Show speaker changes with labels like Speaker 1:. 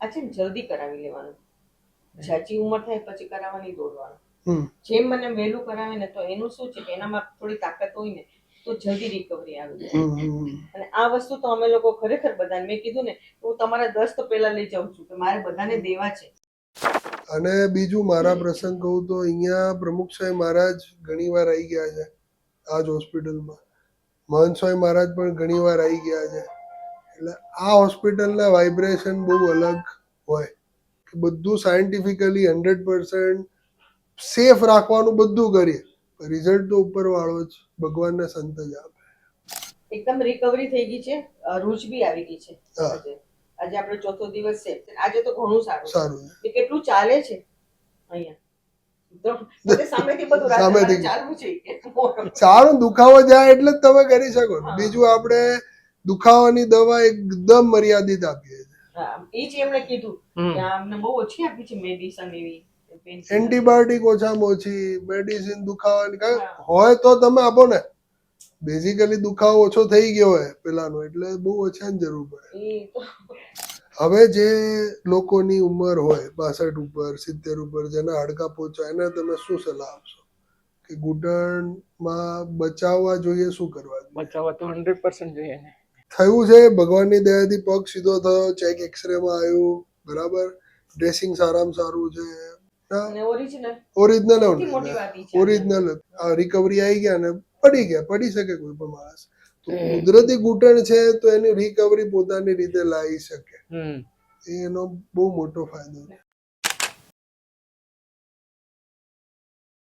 Speaker 1: આ છે ને જલ્દી કરાવી લેવાનું. જાજી ઉંમર થાય પછી કરાવવા નહીં દોડવાનું. જેમ મને વહેલું કરાવે ને તો એનું શું છે કે એનામાં થોડી તાકાત હોય ને તો જલ્દી રિકવરી આવી જાય. અને આ વસ્તુ તો અમે લોકો ખરેખર બધાને મેં કીધું ને હું તમારા 10 તો પહેલા લઈ જાઉં છું કે મારે બધાને દેવા છે.
Speaker 2: અને બીજું મારા પ્રસંગ કહું તો અહીંયા પ્રમુખ સાહેબ મહારાજ ઘણી વાર આવી ગયા છે આ જ હોસ્પિટલમાં. મહંત સ્વામી મહારાજ પણ ઘણી વાર આવી ગયા છે. એટલે આ હોસ્પિટલના વાઇબ્રેશન બહુ અલગ હોય કે બધું સાયન્ટિફિકલી 100% સેફ રાખવાનું બધું કરીએ. રિઝલ્ટ તો ઉપરવાળો જ ભગવાનના સંત જ આપે.
Speaker 1: એકદમ રિકવરી થઈ ગઈ છે. રૂચ બી આવી ગઈ છે. આજે આપણે ચોથો દિવસ છે. આજે તો ઘણું સારું છે. કેટલું ચાલે છે અહીંયા સારું.
Speaker 2: દુખાવો જાય એટલે જ તમે કરી શકો. બીજું આપણે દુખાવાની દવા એકદમ મર્યાદિત આપીએ છીએ. એન્ટીબાયોટિક ઓછામાં ઓછી, મેડિસિન દુખાવાની હોય તો તમે આપો ને. બેઝિકલી દુખાવો ઓછો થઈ ગયો હોય પેલાનો એટલે બહુ ઓછાની જરૂર પડે. હવે જે લોકોની ઉંમર હોય 62 ઉપર 70 ઉપર જેના હાડકા પોચા એને તમે શું સલાહ આપશો કે ઘૂંટણમાં બચાવવા જોઈએ? શું કરવા જોઈએ?
Speaker 3: બચાવવા તો 100% જોઈએ.
Speaker 2: થયું છે ભગવાનની દયાથી પગ સીધો થયો, ચેક એક્સરે માં આવ્યું, બરાબર, ડ્રેસિંગ સારામાં સારું છે, ઓરિજિનલ રિકવરી આવી ગયા ને પડી શકે કોઈ પણ માણસ. તો કુદરતી ઘૂંટણ છે તો એની રિકવરી પોતાની રીતે લાવી શકે. એનો બહુ મોટો ફાયદો છે.